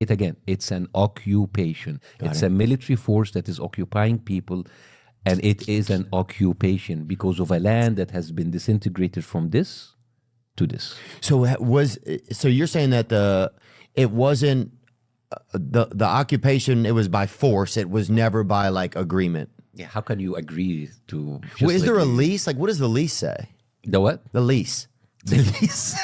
it again. It's an occupation. It's a military force that is occupying people, and it is an occupation because of a land that has been disintegrated from this to this. So you're saying that it wasn't the occupation, it was by force. It was never by like agreement. Yeah. How can you agree to? Well, is there a lease? Like, what does the lease say? The what? The lease. The lease.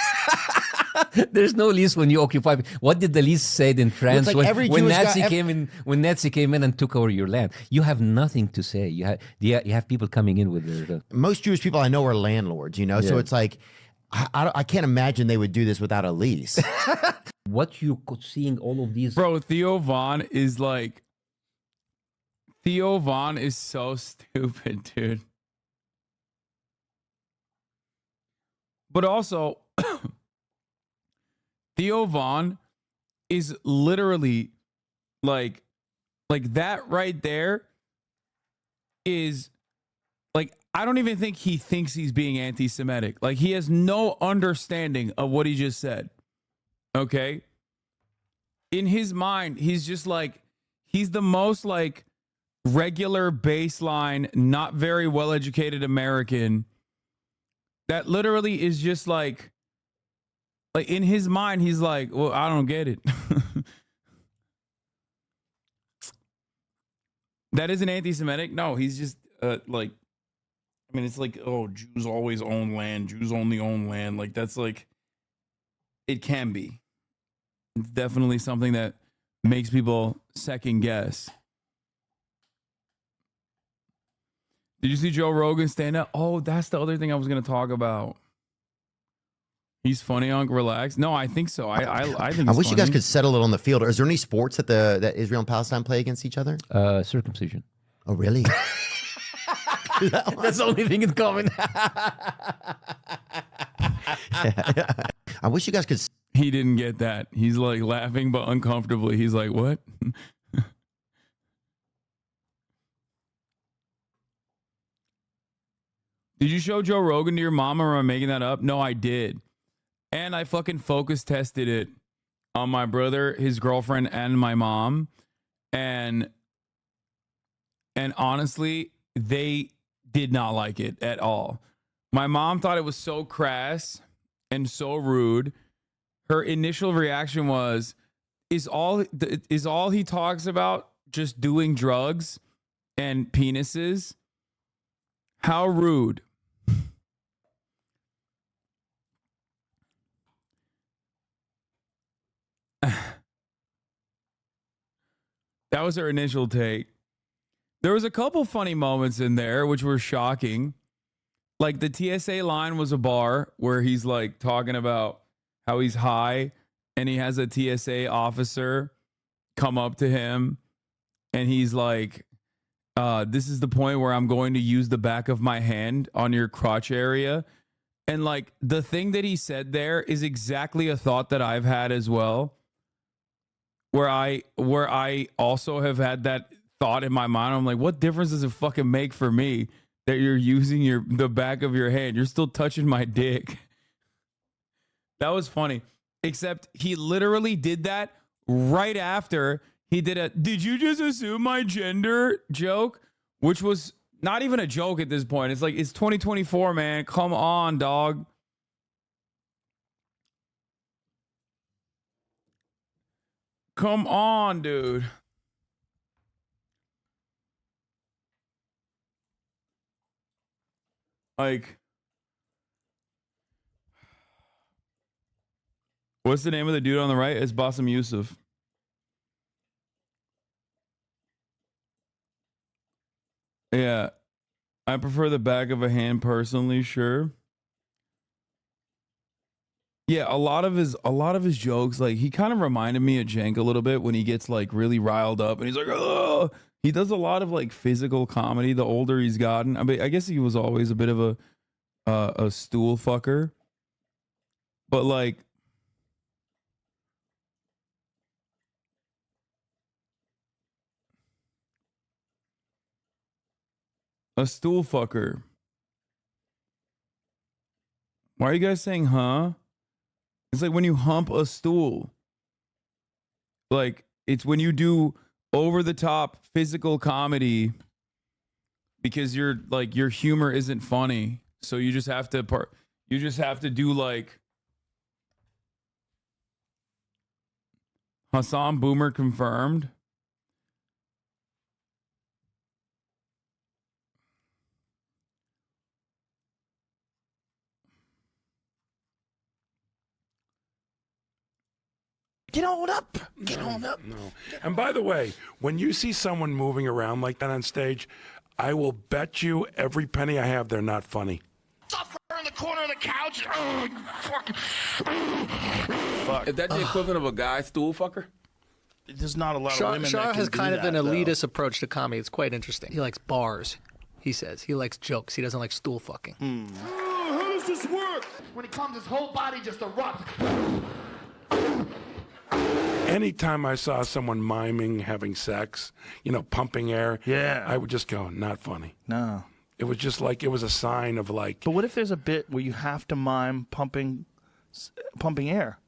There's no lease when you occupy. What did the lease say in France like when Nazi came in? When Nazi came in and took over your land, you have nothing to say. You have people coming in with their. Most Jewish people I know are landlords. You know, so it's like I can't imagine they would do this without a lease. What you seeing all of these, bro? Theo Von is so stupid, dude. But also, Theo Von is literally like that right there is like, I don't even think he thinks he's being anti-Semitic. Like, he has no understanding of what he just said. Okay? In his mind, he's just like, he's the most like regular baseline, not very well-educated American that literally is just like in his mind, he's like, well, I don't get it. That isn't anti-Semitic? No, he's just like, I mean, it's like, oh, Jews always own land. Jews only own land. Like, that's like, it can be. It's definitely something that makes people second guess. Did you see Joe Rogan stand up? Oh, that's the other thing I was going to talk about. He's funny on Relax. No, I think so. I think. I wish you guys could settle it on the field. Is there any sports that that Israel and Palestine play against each other? Circumcision. Oh, really? That's the only thing in common. I wish you guys could. He didn't get that. He's like laughing, but uncomfortably. He's like, what? Did you show Joe Rogan to your mom, or am I making that up? No, I did. And I fucking focus tested it on my brother, his girlfriend, and my mom. And honestly, they did not like it at all. My mom thought it was so crass and so rude. Her initial reaction was, is all he talks about just doing drugs and penises? How rude. That was her initial take. There was a couple funny moments in there which were shocking. Like the TSA line was a bar where he's like talking about how he's high, and he has a TSA officer come up to him and he's like, this is the point where I'm going to use the back of my hand on your crotch area. And like the thing that he said there is exactly a thought that I've had as well. Where I also have had that thought in my mind. I'm like, what difference does it fucking make for me that you're using the back of your hand? You're still touching my dick. That was funny. Except he literally did that right after he did a "did you just assume my gender" joke, which was not even a joke at this point. It's like, it's 2024, man. Come on, dog. Come on, dude. Like, what's the name of the dude on the right? It's Bassem Youssef. Yeah. I prefer the back of a hand personally, sure. Yeah, a lot of his jokes, like, he kind of reminded me of Cenk a little bit when he gets like really riled up and he's like, oh, he does a lot of like physical comedy the older he's gotten. I mean, I guess he was always a bit of a stool fucker, but like, a stool fucker. Why are you guys saying, huh? It's like when you hump a stool. Like, it's when you do over the top physical comedy because your humor isn't funny. So you just have to do like Hasan Boomer confirmed. Get on up. Get on up. No. And by the way, when you see someone moving around like that on stage, I will bet you every penny I have they're not funny. Suffer in the corner of the couch. Oh, fucking. Fuck. Is that the equivalent of a guy stool fucker? There's not a lot of Shah women that has can kind do of an that, elitist approach to comedy. It's quite interesting. He likes bars, he says. He likes jokes. He doesn't like stool fucking. How does this work? When he comes, his whole body just erupts. Anytime I saw someone miming having sex, you know, pumping air, Yeah. I would just go, not funny. No. It was just like, it was a sign of like, But what if there's a bit where you have to mime pumping air?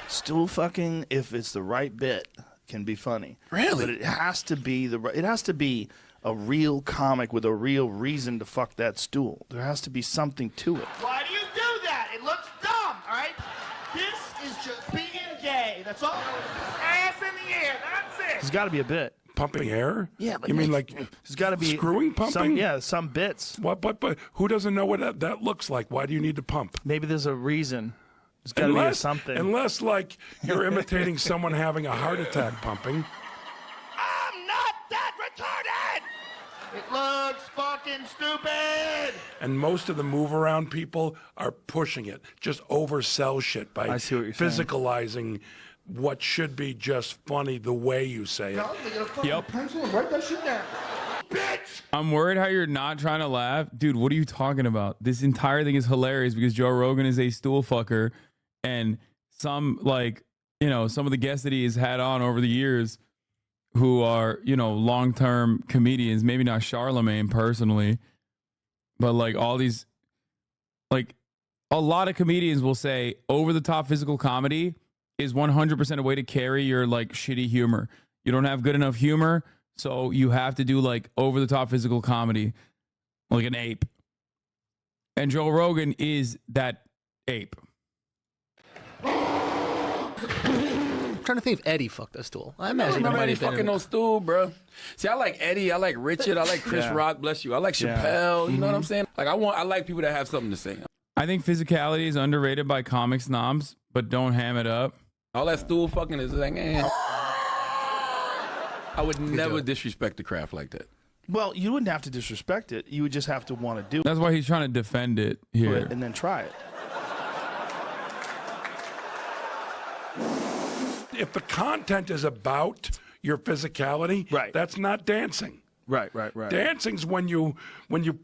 Stool fucking, if it's the right bit, can be funny. Really? But it has to be a real comic with a real reason to fuck that stool. There has to be something to it. Why do you do that? It looks dumb, all right? This is just being gay. That's all. Ass in the air. That's it. There's got to be a bit. pumping air? Yeah, but you mean like there's got to be screwing pumping? Some bits. What? But who doesn't know what that looks like? Why do you need to pump? Maybe there's a reason. There's got to be a something. Unless like you're imitating someone having a heart attack pumping. I'm not that retarded. It looks fucking stupid. And most of the move around people are pushing it, just oversell shit by I see what you're saying. physicalizing what should be just funny the way you say it. Yep. Pencil and write that shit down. Bitch! I'm worried how you're not trying to laugh. Dude, what are you talking about? This entire thing is hilarious because Joe Rogan is a stool fucker, and some some of the guests that he has had on over the years who are, long-term comedians, maybe not Charlemagne personally, but like all these, like a lot of comedians will say over-the-top physical comedy is 100% a way to carry your like shitty humor. You don't have good enough humor, so you have to do like over-the-top physical comedy, like an ape. And Joe Rogan is that ape. I'm trying to think if Eddie fucked a stool. I imagine he Remember might Eddie have been. fucking no stool, bro. See, I like Eddie, I like Richard, I like Chris Yeah. Rock, bless you. I like Yeah. Chappelle, you know what I'm saying? Like I like people that have something to say. I think physicality is underrated by comic snobs, but don't ham it up. All that stool fucking is like, I would never disrespect the craft like that. Well, you wouldn't have to disrespect it. You would just have to want to do That's why he's trying to defend it here. it and then try it. If the content is about your physicality, Right. that's not dancing. Right. Dancing's when you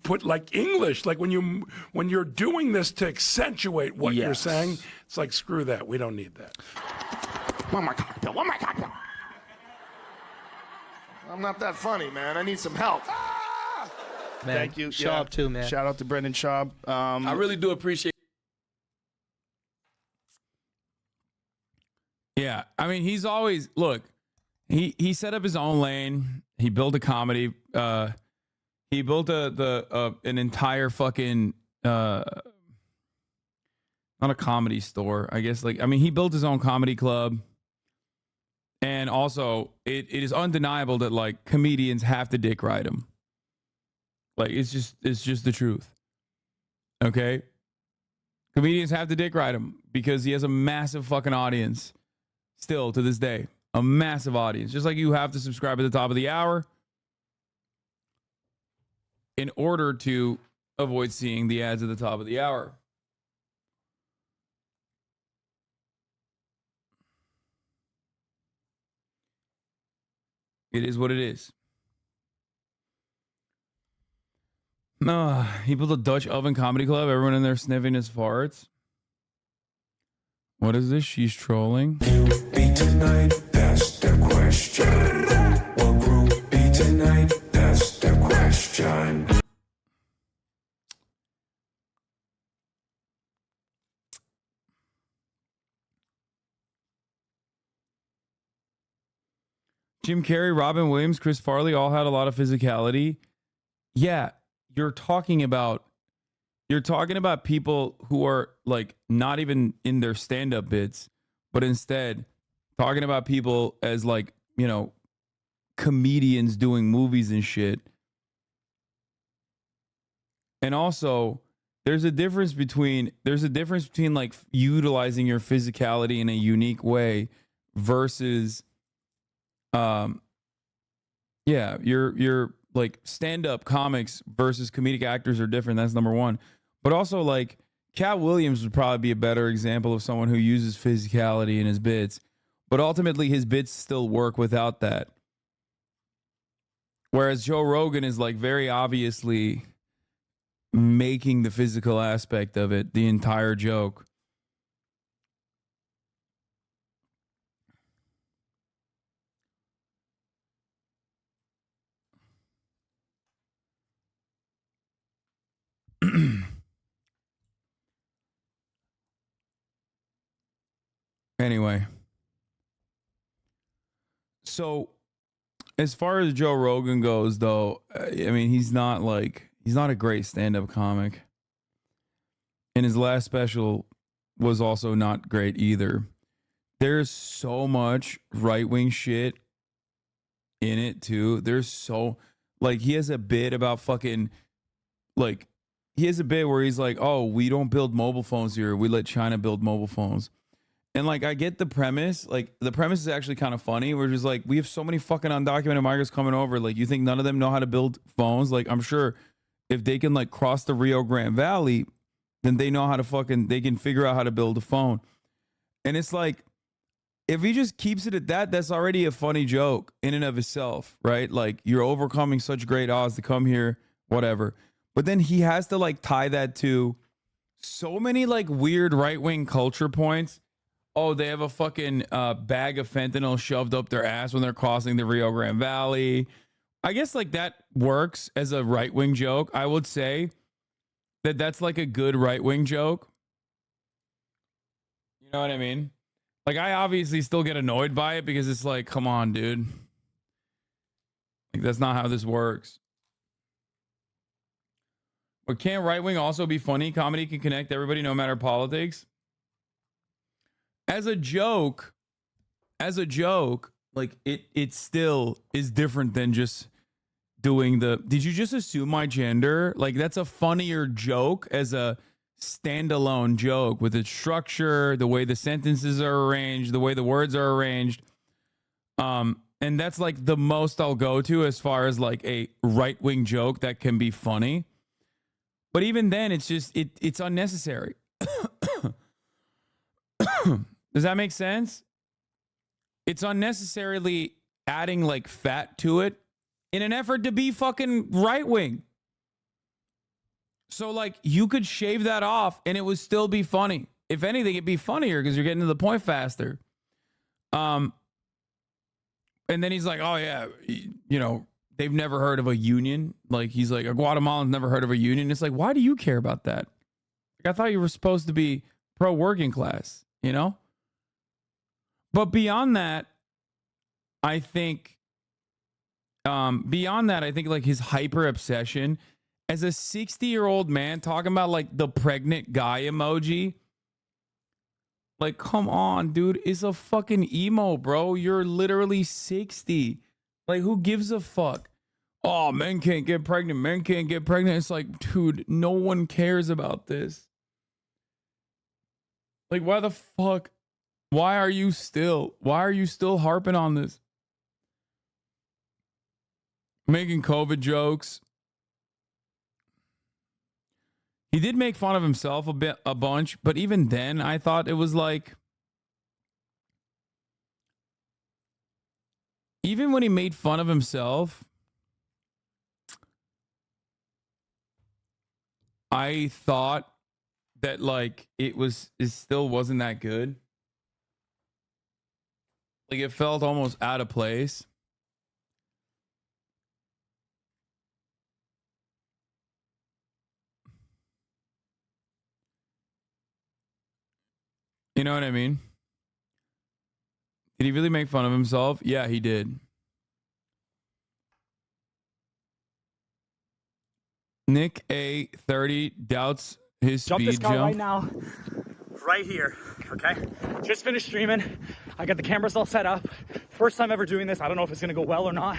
put like English, like when you're doing this to accentuate what you're Yes. saying. It's like screw that. We don't need that. One more cocktail. I'm not that funny, man. I need some help. Man, Thank you. Schaub too, man. Shout out to Brendan Schaub. I really do appreciate. Yeah, I mean, he's always he set up his own lane. He built a comedy. He built an entire fucking not a comedy store, I guess. He built his own comedy club, and also it is undeniable that like comedians have to dick ride him. Like it's just the truth. Okay, comedians have to dick ride him because he has a massive fucking audience. Still to this day, a massive audience. Just like you have to subscribe at the top of the hour in order to avoid seeing the ads at the top of the hour. It is what it is. He built a Dutch oven comedy club. Everyone in there sniffing his farts. What is this? She's trolling. Be tonight, that's the question. What group be tonight? That's the question. Jim Carrey, Robin Williams, Chris Farley all had a lot of physicality. Yeah, you're talking about people who are like not even in their stand-up bits, but instead talking about people as like, you know, comedians doing movies and shit. And also, there's a difference between like utilizing your physicality in a unique way versus your like stand-up comics versus comedic actors are different. That's number one. But also, like, Cat Williams would probably be a better example of someone who uses physicality in his bits, but ultimately his bits still work without that. Whereas Joe Rogan is like very obviously making the physical aspect of it the entire joke. Anyway, so as far as Joe Rogan goes, though, I mean, he's not a great stand-up comic. And his last special was also not great either. There's so much right-wing shit in it, too. There's so, like, he has a bit about fucking, like, he has a bit where he's like, oh, we don't build mobile phones here. We let China build mobile phones. And, like, I get the premise. Like, the premise is actually kind of funny. We're just like, we have so many fucking undocumented migrants coming over. Like, you think none of them know how to build phones? Like, I'm sure if they can, like, cross the Rio Grande Valley, then they know how to they can figure out how to build a phone. And it's like, if he just keeps it at that, that's already a funny joke in and of itself, right? Like, you're overcoming such great odds to come here, whatever. But then he has to, like, tie that to so many, like, weird right-wing culture points. Oh, they have a fucking bag of fentanyl shoved up their ass when they're crossing the Rio Grande Valley. I guess like that works as a right-wing joke. I would say that that's like a good right-wing joke. You know what I mean? Like, I obviously still get annoyed by it because it's like, come on, dude. Like, that's not how this works. But can't right-wing also be funny? Comedy can connect everybody no matter politics. As a joke, like it still is different than just doing the, did you just assume my gender? Like, that's a funnier joke as a standalone joke with its structure, the way the sentences are arranged, the way the words are arranged. And that's like the most I'll go to as far as like a right-wing joke that can be funny. But even then, it's just, it's unnecessary. Does that make sense? It's unnecessarily adding like fat to it in an effort to be fucking right wing. So like you could shave that off and it would still be funny. If anything, it'd be funnier because you're getting to the point faster. And then he's like, oh yeah, you know, they've never heard of a union. Like he's like, a Guatemalan's never heard of a union. It's like, why do you care about that? Like, I thought you were supposed to be pro working class, you know? But beyond that, I think like his hyper obsession as a 60-year-old man talking about like the pregnant guy emoji. Like, come on, dude. It's a fucking emo, bro. You're literally 60. Like, who gives a fuck? Oh, men can't get pregnant. Men can't get pregnant. It's like, dude, no one cares about this. Like, why the fuck? Why are you still harping on this? Making COVID jokes. He did make fun of himself a bunch, but even then I thought it was like, even when he made fun of himself, I thought that like it still wasn't that good. Like, it felt almost out of place. You know what I mean? Did he really make fun of himself? Yeah, he did. Nick A30 doubts his Jump speed this car jump. right now. Right here, okay? Just finished streaming. I got the cameras all set up. First time ever doing this. I don't know if it's gonna go well or not.